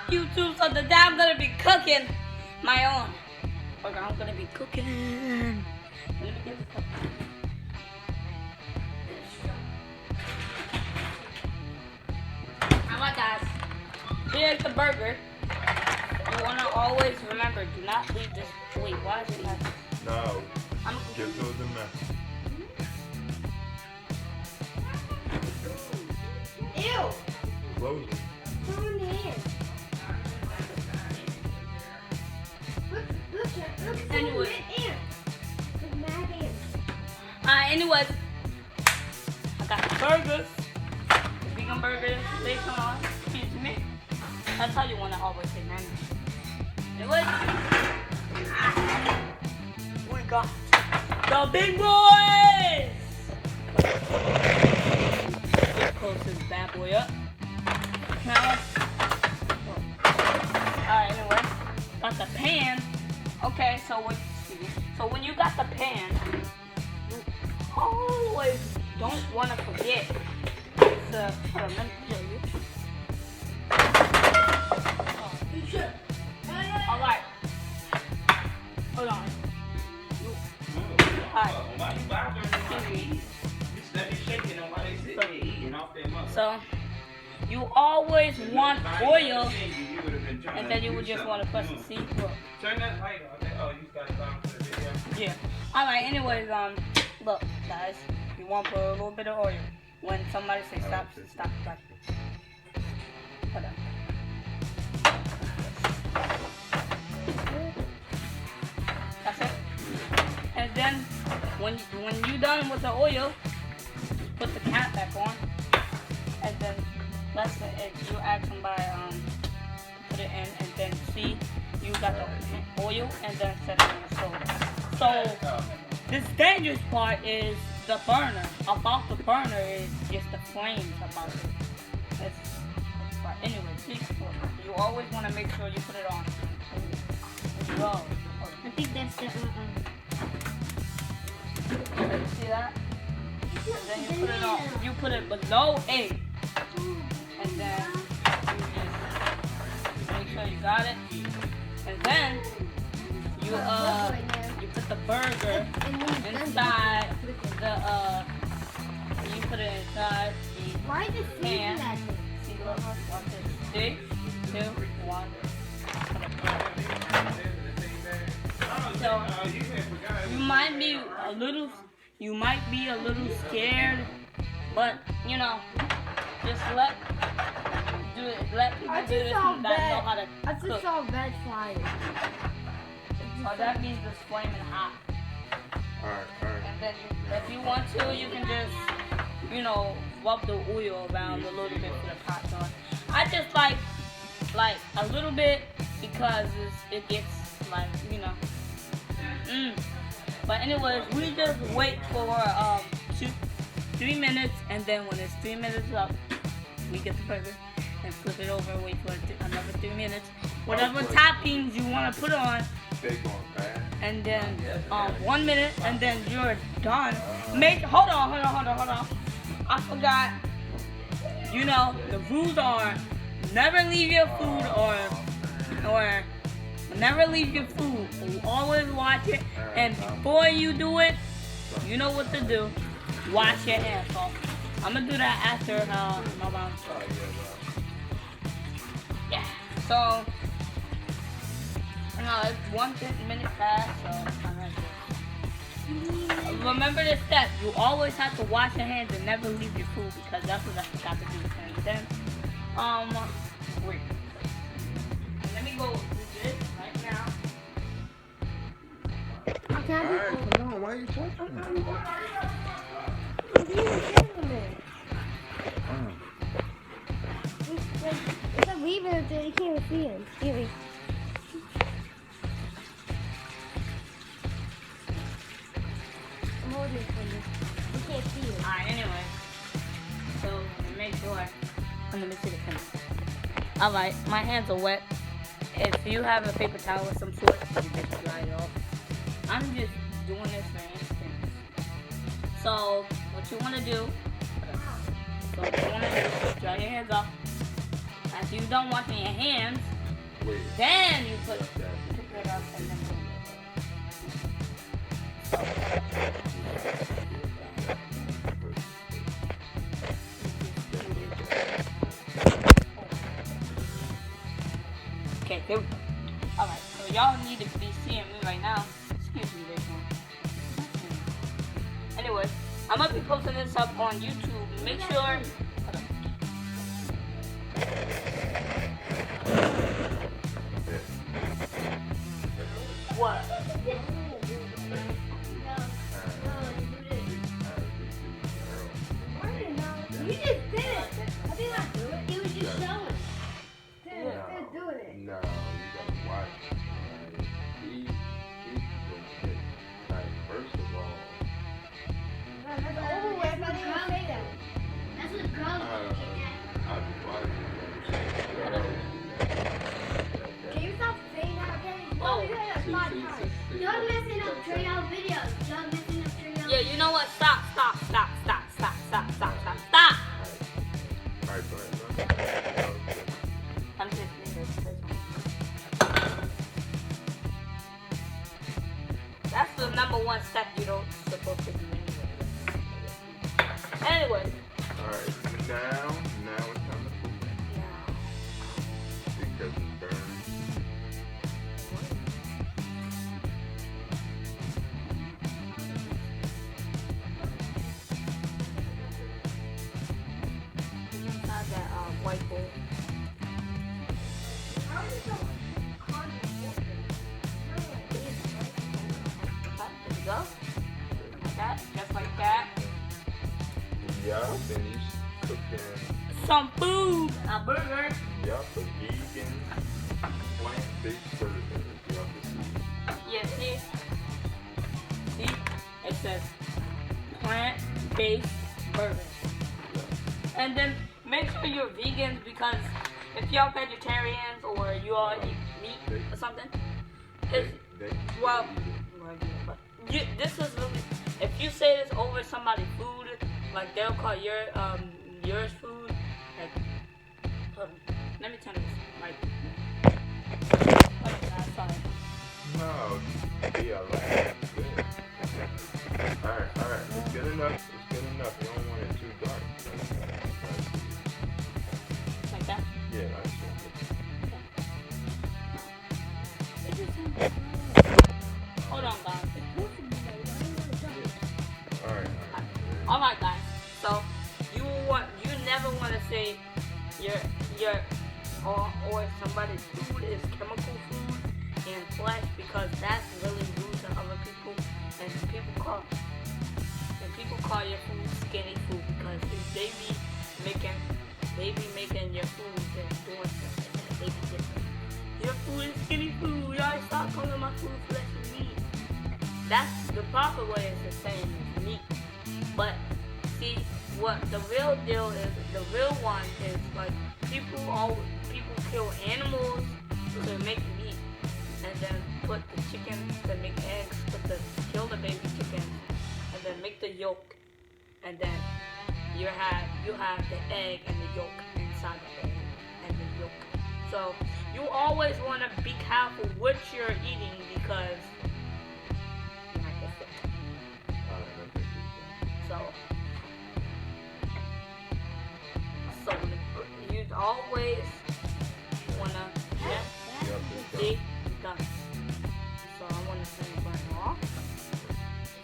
YouTube, so today I'm gonna be cooking my own. Okay, I'm gonna be cooking. Let me get this up. Alright guys, here's the burger. You wanna always remember, do not leave this. Wait, why is it not? No. Get those in there. Ew! Close it. Throw in the hand. Look, Anyways. There's mad ants. Anyways, I got the burgers. The vegan burgers, bacon on, excuse me. That's how you want to always say man. Anyways, we got the big boys. Let's close this bad boy up. Now, alright, anyway, got the pan. Okay, so when you got the pan, you always don't want to forget. Hold on, let me show you. Alright. Hold on. So, you always want oil, and then you would just want to press the C. Turn that light on. Oh, you got it on for the video. Yeah. Alright, anyways, look, guys, you want to put a little bit of oil. When somebody says stop, stop, stop. Hold on. That's it. And then, when you're done with the oil, put the cap back on. And then, that's it. You ask somebody, put it in, and then see, you got the oil, and then set it on the stove. So, this dangerous part is the burner. About the burner is just the flames about it. But anyway, see, you always want to make sure you put it on. Go. I think that's the See that? And then you put it on. You put it below 8. And then you just make sure you got it. And then you put the burger inside the you put it inside the Why is it pan. that? See, look, watch this. 3, 2, 1. So you might be a little scared, but you know, just let people do this and that know how to I just cook. saw red fire. Oh, that means it's flaming hot. Alright. And then if you want to, you can just, you know, rub the oil around a little bit for the pot on. I just like a little bit because it gets like, you know. But anyways, we just wait for 3 minutes, and then when it's 3 minutes up, we get the burger and flip it over, wait for another 3 minutes. Whatever toppings you want to put on, and then 1 minute, and then you're done. Hold on. I forgot. You know, the rules are never leave your food or never leave your food. You always watch it, and before you do it, you know what to do. Wash your hands. So I'm gonna do that after my mom. Yeah. So it's 1 minute past, so it's kind of good. Remember this step. You always have to wash your hands and never leave your food, because that's what I forgot to do. And then wait. Let me go do this right now. Alright, come on, why are you touching me? It's a lever that you can't see him. I'm holding it for you. You can't see it. Alright, anyway. So make sure. Let me see the camera. Alright, my hands are wet. If you have a paper towel of some sort, you just dry it off. I'm just doing this for instance. So what you want to do? So what you want to do is dry your hands off, After you don't wash your hands, Wait. then you put That. it up and then okay, here we go. Alright, so y'all need to be seeing me right now. Excuse me, ladies and gentlemen. Anyway, I'm gonna be posting this up on YouTube. Make sure. What? You just did it. I did not do it. He was just showing. Still doing it. No, you gotta watch. He gonna get, like, first of all, That's what girls say that. That's what girls I'll be watching. Can you stop saying that again? Oh. You did it 5 times. You're messing up Trey out videos. You're messing up Trey out. Yeah, you know what? Stop. Alright, bro. I'm just thinking. That's the number one step you don't supposed to do anyway. Anyway. Alright, now it's time to cook because it's burned. Inside that white bowl. How is it so hard to work? There you go. Like that, just like that. Yeah, then he's cooking. Some food, a burger. Yup, a vegan, plant-based burger. Yeah, see? See? It says plant-based burger. And then make sure you're vegans because if y'all vegetarians or you all eat meat or something, it's, well, this is really, if you say this over somebody's food, like they'll call yours food, like, hold on, let me turn this mic. Oh, sorry. No, yeah, like, good. Alright, it's good enough. You don't want it too dark. Like that? Yeah, that's Hold on, guys. Alright, guys. So you never want to say or somebody's food is chemical food and flesh because that's really rude to other people and people call your food skinny food because they be making your food and doing stuff like that. They be different. Your food is skinny food. Y'all stop calling my food flesh and meat. That's the proper way is the same as meat. But see, what the real deal is, the real one is like people kill animals to make meat, and then put the chickens to make eggs, kill the baby chickens, and then make the yolk, and then you have the egg and the yolk inside the egg and the yolk. So you always want to be careful what you're eating because you might get sick. So you always wanna see done. So I wanna send the burner off.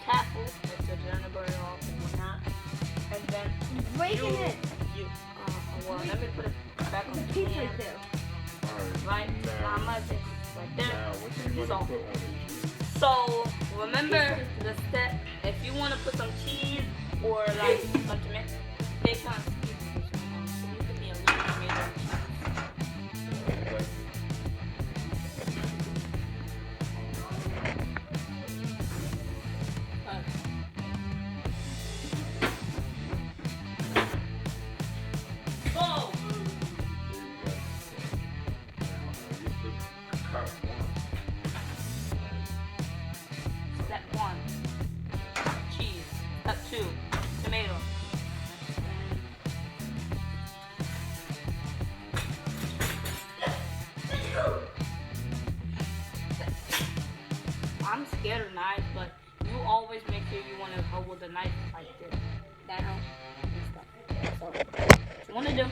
Careful if you're trying to burn it off and whatnot. And then Breaking it. Well, let me put it back on the Keep pan. right there. Right? Now I'm gonna just right there. Now, what you gonna put on it? So remember the step. If you want to put some cheese or like some tomato, they can't. You can be a little tomato cheese. Oh. Step 1, cheese. Step 2, tomato. scared of knives, but you always make sure you want to hold the knife like this, down and stuff. So what you want to do?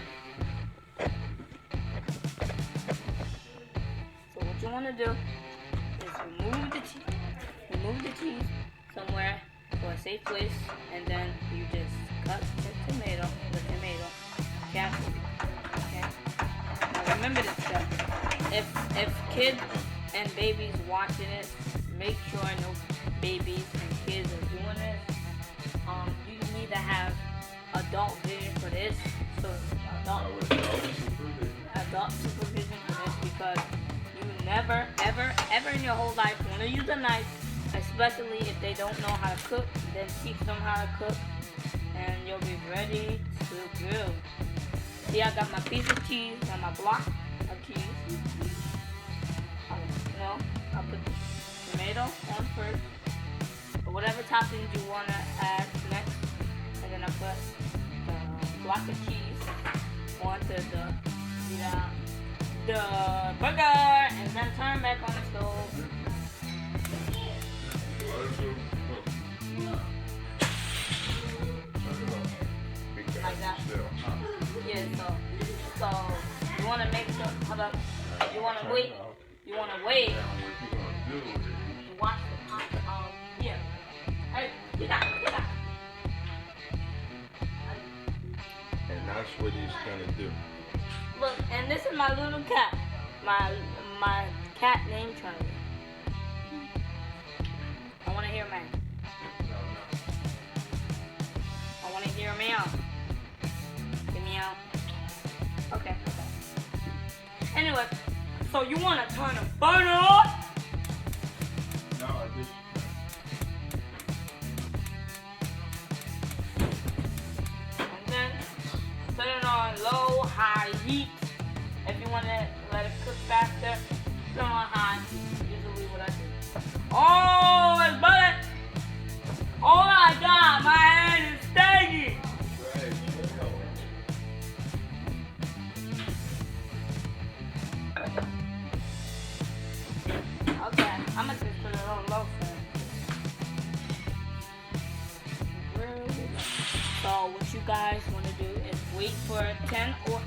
So what you want to do is remove the cheese somewhere for a safe place, and then you just cut the tomato carefully. Okay. Now remember this step. If kids and babies watching it, make sure no babies and kids are doing it. You need to have adult vision for this. So adult supervision for this, because you never ever in your whole life want to use a knife, especially if they don't know how to cook. Then teach them how to cook, and you'll be ready to grill. See, I got my piece of cheese and my block of cheese. I'll put the tomato on first, or whatever toppings you want to add next, and then I put the block of cheese onto the burger, and then turn back on the stove. Like that. Yeah, so you want to make sure, hold up, you want to wait to watch the pot, here. Hey, get out. And that's what he's gonna do. Look, and this is my little cat, my cat named Trey. I want to hear man. I want to hear a meow. Give me out. Okay. Anyway, so you want to turn the burner on? No, I just. And then put it on low, high heat. If you want to let it cook faster, put it on high. Usually what I do. Oh, it's butter! Oh my God, my hand is stinging! Okay, I'm gonna just put it on low first. So what you guys want to do is wait for 10 or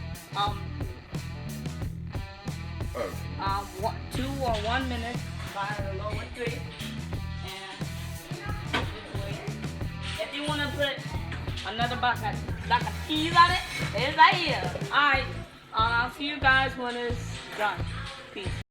2 or 1 minute by the low at 3, and just wait. If you want to put another block of cheese on it, it's right here. Alright, I'll see you guys when it's done. Peace.